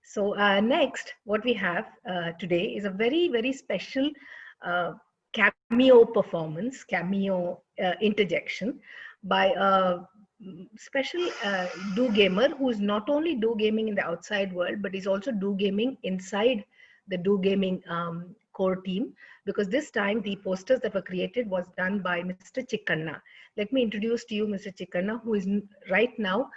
So next, what we have today is a very, very special cameo performance, cameo interjection by a special do gamer who is not only do gaming in the outside world, but is also do gaming inside the do gaming core team, because this time the posters that were created was done by Mr. Chikkanna. Let me introduce to you Mr. Chikkanna, who is right now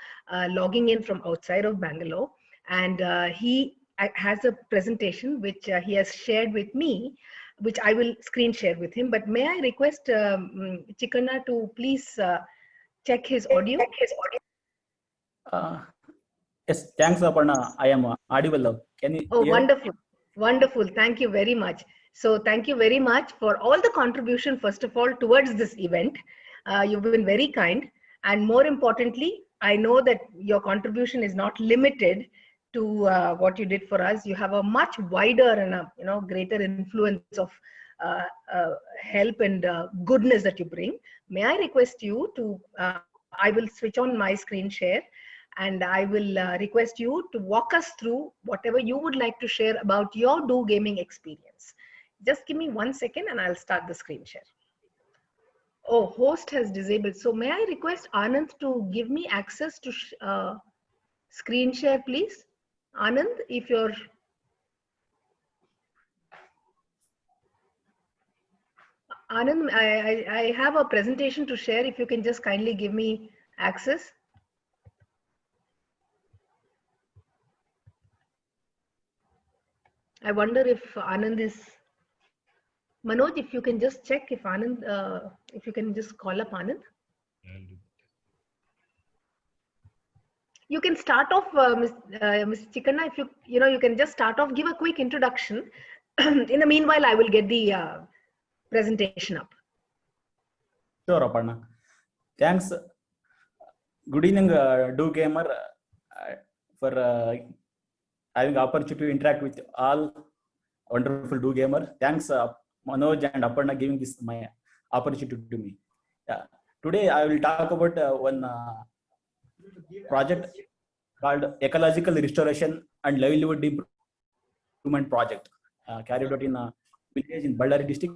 logging in from outside of Bangalore, and he has a presentation which he has shared with me, which I will screen share with him. But may I request Chikkanna to please check his audio? Uh, yes, thanks, Aparna. I am audible. Can you Oh, hear? wonderful. Wonderful. Thank you very much. So thank you very much for all the contribution, first of all, towards this event. You've been very kind. And more importantly, I know that your contribution is not limited to what you did for us. You have a much wider and a greater influence of uh, uh, help and goodness that you bring. May I request you to, I will switch on my screen share, and I will request you to walk us through whatever you would like to share about your do gaming experience. Just give me 1 second and I'll start the screen share. Oh, host has disabled. So may I request Anand to give me access to screen share, please? Anand, if you're... Anand, I have a presentation to share. If you can just kindly give me access. I wonder if Anand is... Manoj, if you can just check if Anand, if you can just call up Anand. You can start off, Ms. Chikkanna, if you can just start off, give a quick introduction. In the meanwhile, I will get the presentation up. Sure, Aparna. Thanks. Good evening, do gamer, for having opportunity to interact with all wonderful do gamer. Thanks, Manoj and Aparna, giving this my opportunity to me. Today I will talk about one project called Ecological Restoration and Livelihood Improvement Project, carried out in a village in Ballari district,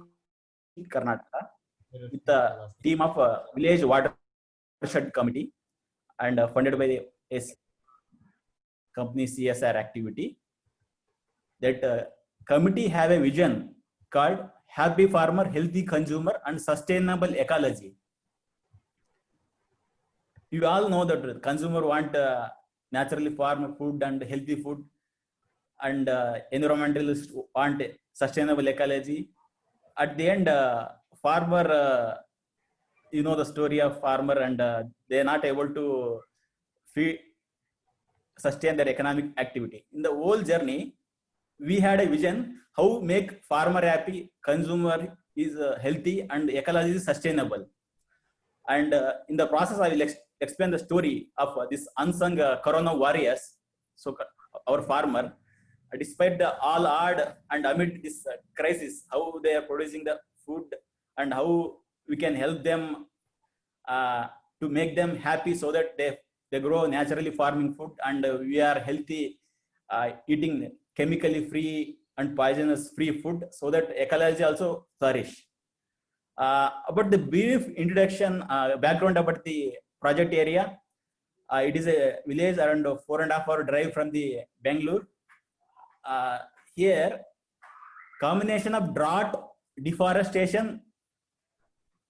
Karnataka, with the team of Village Watershed Committee and funded by the company CSR activity. That committee have a vision called Happy Farmer, Healthy Consumer and Sustainable Ecology. You all know that consumer want naturally farm food and healthy food, and environmentalists want sustainable ecology. At the end, farmer, you know the story of farmer, and they are not able to sustain their economic activity. In the whole journey, we had a vision how make farmer happy, consumer is healthy, and ecology is sustainable. And in the process, I will explain the story of this unsung corona warriors. So our farmer, despite the all odd and amid this crisis, how they are producing the food and how we can help them to make them happy so that they grow naturally farming food, and we are healthy, eating chemically free and poisonous free food, so that ecology also flourish. About the brief introduction, background about the project area, it is a village around 4.5 hour drive from the Bangalore. Here, combination of drought, deforestation,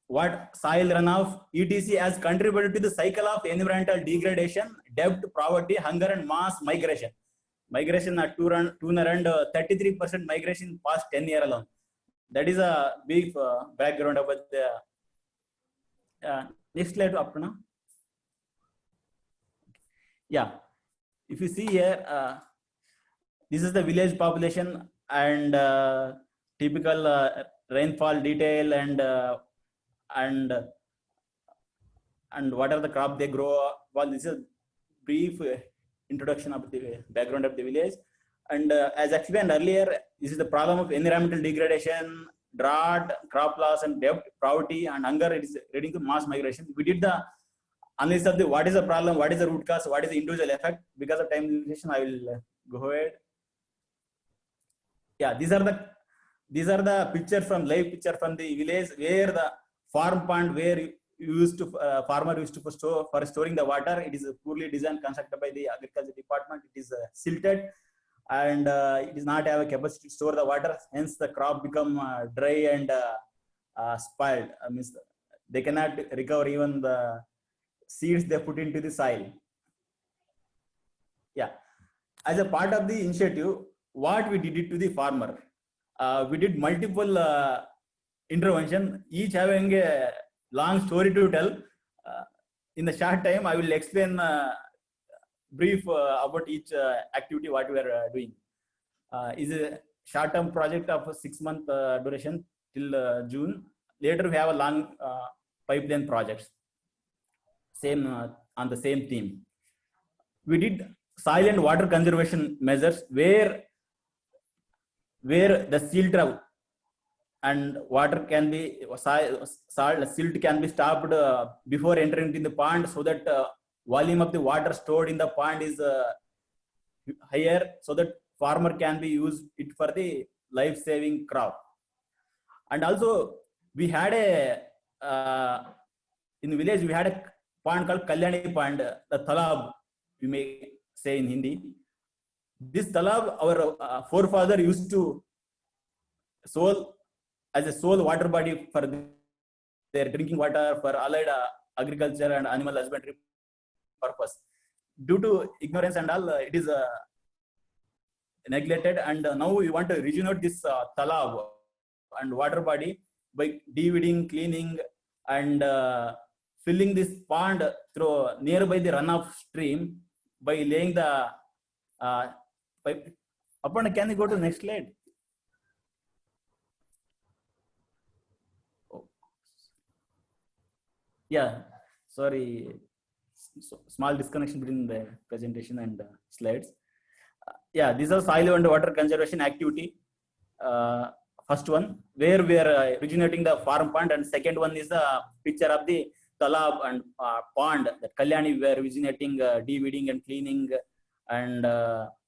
what soil runoff, etc. has contributed to the cycle of environmental degradation, debt, poverty, hunger, and mass migration. Migration at 33% migration in past 10 years alone. That is a big background about the next slide, Aparna. Yeah, if you see here, this is the village population and typical rainfall detail and what are the crop they grow. Well, this is a brief introduction of the background of the village. And as explained earlier, this is the problem of environmental degradation, drought, crop loss, and debt, poverty, and hunger. It is leading to mass migration. We did the analysis of what is the problem, what is the root cause, what is the individual effect. Because of time limitation, I will go ahead. Yeah, these are the pictures from live picture from the village where the farm pond where farmer used to store for storing the water. It is poorly designed, constructed by the agriculture department. It is silted, and it does not have a capacity to store the water. Hence, the crop become dry and spoiled. Means they cannot recover even the seeds they put into the soil. Yeah, as a part of the initiative, what we did it to the farmer, we did multiple intervention, each having a long story to tell. In the short time, I will explain brief about each activity what we are doing. Is a short-term project of a 6-month duration till June. Later, we have a long pipeline projects. Same on the same theme. We did soil and water conservation measures where the silt and water can be silt can be stopped before entering in the pond, so that volume of the water stored in the pond is higher, so that farmer can be used it for the life-saving crop. And also we had a in the village we had a pond called Kalyani Pond, the talab we may say in Hindi. This talab our forefather used to sold as a sole water body for their drinking water, for allied agriculture and animal husbandry purpose. Due to ignorance and all, it is neglected, and now we want to rejuvenate this talab and water body by de-weeding, cleaning, and filling this pond through nearby the runoff stream by laying the pipe. Aparna, can you go to the next slide? Oh. Yeah, sorry, small disconnection between the presentation and slides. Yeah, these are soil and water conservation activity. First one, where we are originating the farm pond, and second one is the picture of the talab and pond that Kalyani we are originating, de-weeding and cleaning, and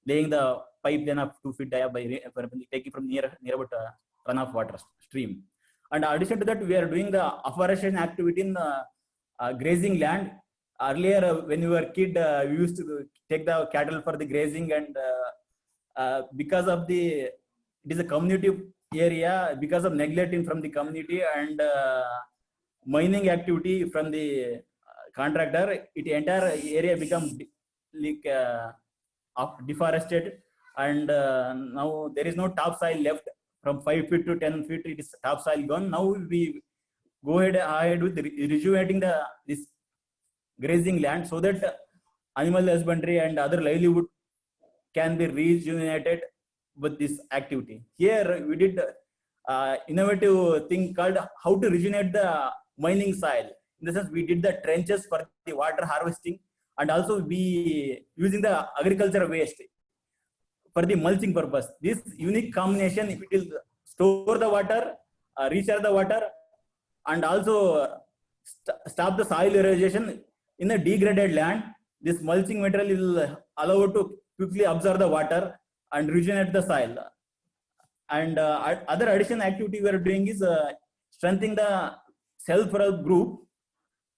laying the pipeline of 2 feet diameter by taking from near about runoff water stream. And in addition to that, we are doing the afforestation activity in grazing land. Earlier, when we were kid, we used to take the cattle for the grazing, and because of it is a community area, because of neglecting from the community and mining activity from the contractor, it entire area become like deforested, and now there is no topsoil left. From 5 feet to 10 feet, it is topsoil gone. Now we go ahead with rejuvenating this grazing land, so that animal husbandry and other livelihood can be rejuvenated with this activity. Here we did innovative thing called how to rejuvenate the mining soil. In the sense, we did the trenches for the water harvesting, and also we using the agriculture waste for the mulching purpose. This unique combination, it will store the water, recharge the water, and also stop the soil erosion in a degraded land. This mulching material will allow it to quickly absorb the water and regenerate the soil. And other additional activity we are doing is strengthening the self-help group,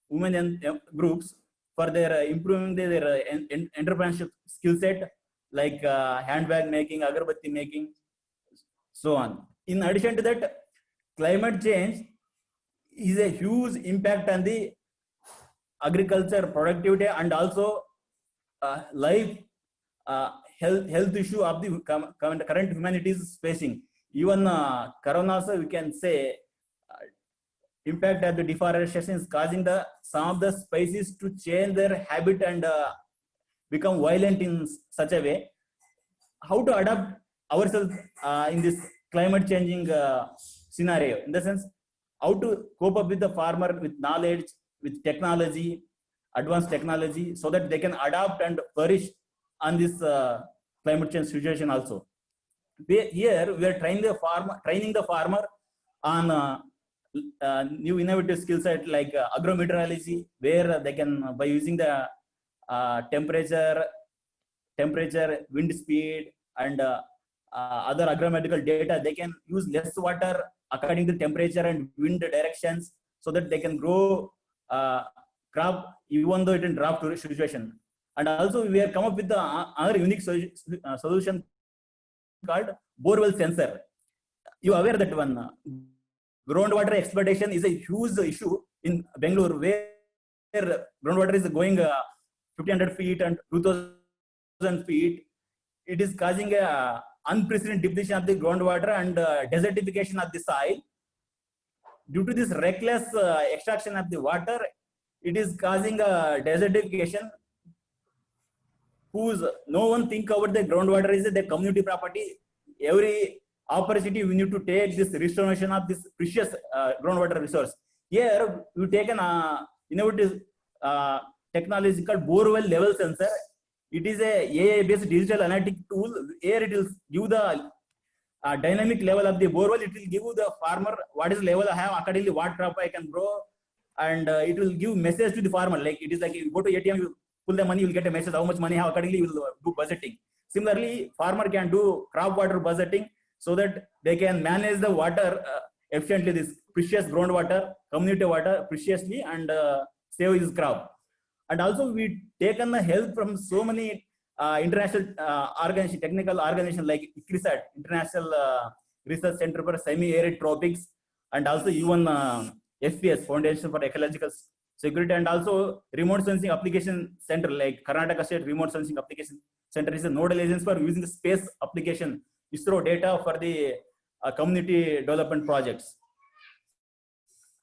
women groups, for their improving their entrepreneurship skill set, like handbag making, agarbatti making, so on. In addition to that, climate change is a huge impact on the agriculture productivity, and also life health issue of the current humanity is facing. Even corona also, we can say impact of the deforestation is causing some of the species to change their habit and become violent in such a way. How to adapt ourselves in this climate changing scenario? In the sense, how to cope up with the farmer with knowledge, with technology, advanced technology, so that they can adapt and flourish on this climate change situation also. Here we are training the farmer on new innovative skill set like agrometeorology, where they can, by using the temperature temperature, wind speed, and other agrometrical data. They can use less water according to temperature and wind directions, so that they can grow crop even though it in drought situation. And also we have come up with the other unique solution called borewell sensor. You are aware that one groundwater exploitation is a huge issue in Bangalore, where groundwater is going 1500 feet and 2000 feet. It is causing a unprecedented depletion of the groundwater and desertification of the soil. Due to this reckless extraction of the water, it is causing a desertification whose no one think about the groundwater is the community property. Every opportunity we need to take this restoration of this precious groundwater resource. Here we take an innovative technology called borewell level sensor. It is a AI-based digital analytic tool. Here it will give the dynamic level of the borewell. It will give the farmer what is the level I have, accordingly what crop I can grow, and it will give message to the farmer. Like it is like you go to ATM, you pull the money, you will get a message how much money I have, accordingly you will do budgeting. Similarly, farmer can do crop water budgeting, so that they can manage the water efficiently, this precious groundwater, community water preciously, and save his crop. And also we taken the help from so many international organization, technical organization like ICRISAT, International Research Center for Semi-Arid Tropics, and also even FPS, Foundation for Ecological Security, and also Remote Sensing Application Center like Karnataka State Remote Sensing Application Center is a nodal agency for using the space application ISRO data for the community development projects.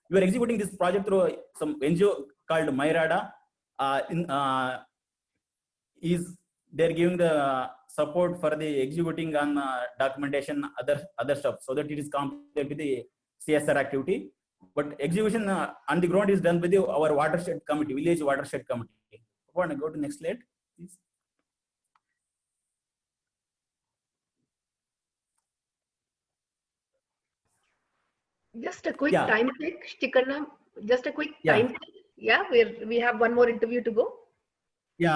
We are executing this project through some NGO called Myrada. They're giving the support for the executing on documentation, other stuff, so that it is compliant with the CSR activity. But execution on the ground is done by our watershed committee, village watershed committee. I want to go to next slide, please. Just a quick time check, Stikarna. Just a quick time check. Yeah, we have one more interview to go. Yeah,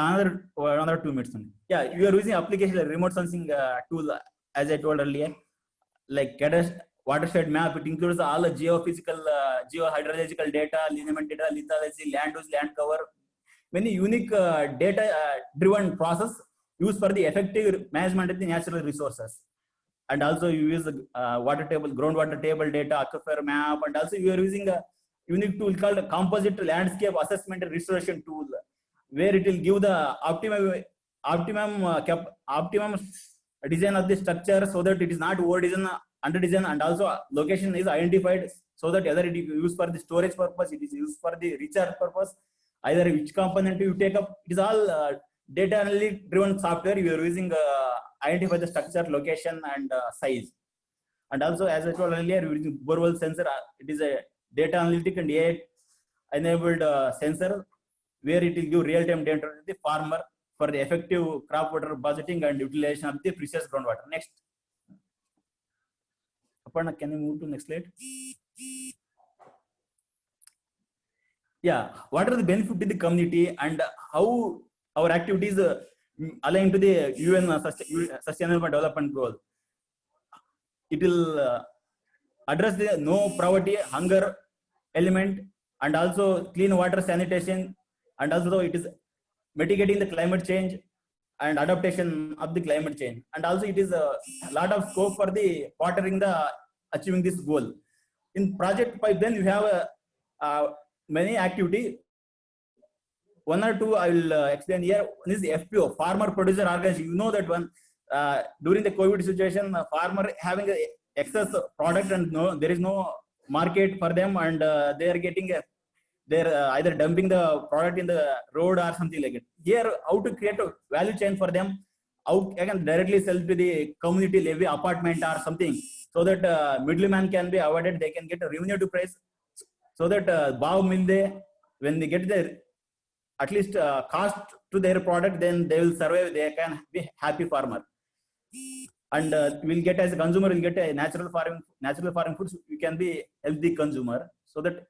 another 2 minutes only. Yeah, you are using application like remote sensing tool, as I told earlier, like watershed map. It includes all the geophysical, geohydrological data, lineament data, lithology, land use, land cover, many unique data driven process used for the effective management of the natural resources. And also you use water table, groundwater table data, aquifer map, and also you are using a unique tool called composite landscape assessment and restoration tool, where it will give the optimum design of the structure, so that it is not over design, under design, and also location is identified, so that either it is used for the storage purpose, it is used for the recharge purpose, either which component you take up. It is all data analytic driven software. You are using identify the structure, location, and size. And also, as I told earlier, we are using borewell sensor. It is a data analytic and AI enabled sensor, where it will give real-time data to the farmer for the effective crop water budgeting and utilization of the precious groundwater. Next. Aparna, can you move to next slide? Yeah, what are the benefits to the community and how our activities align to the UN Sustainable Development Goal? It will address the no poverty, hunger element, and also clean water sanitation, and also it is mitigating the climate change and adaptation of the climate change. And also it is a lot of scope for the watering the achieving this goal. In project pipeline, you have many activity. One or two I will explain here. One is the FPO, Farmer Producer Organization. You know that one during the COVID situation, farmer having a excess product and there is no market for them, and they are getting they're either dumping the product in the road or something like it. Here, how to create a value chain for them, how I can directly sell to the community levy apartment or something, so that middleman can be avoided. They can get a revenue to price, so that Bhav Milde, when they get the at least cost to their product, then they will survive. They can be happy farmer, and we'll get as a consumer, we'll get a natural farming foods. We can be healthy consumer, so that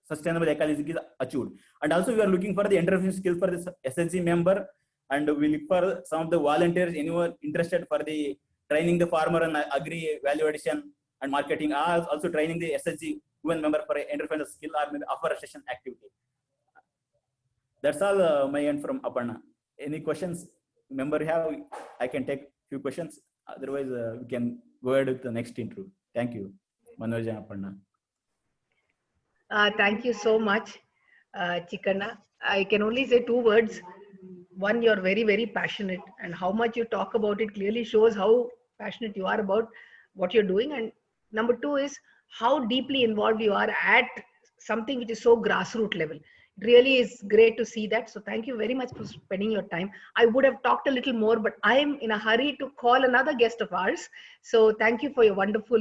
sustainable ecology is achieved. And also we are looking for the entrepreneurship skills for this SHG member, and we look for some of the volunteers, anyone interested for the training the farmer and agri value addition and marketing, are also training the SSG UN member for entrepreneurial skill or maybe afforestation activity. That's all my end from Aparna. Any questions member have? I can take few questions. Otherwise, we can go ahead with the next intro. Thank you, Manoj and Aparna. Thank you so much, Chikanna. I can only say two words. One, you're very, very passionate, and how much you talk about it clearly shows how passionate you are about what you're doing. And number two is how deeply involved you are at something which is so grassroots level. It really is great to see that. So thank you very much for spending your time. I would have talked a little more, but I'm in a hurry to call another guest of ours. So thank you for your wonderful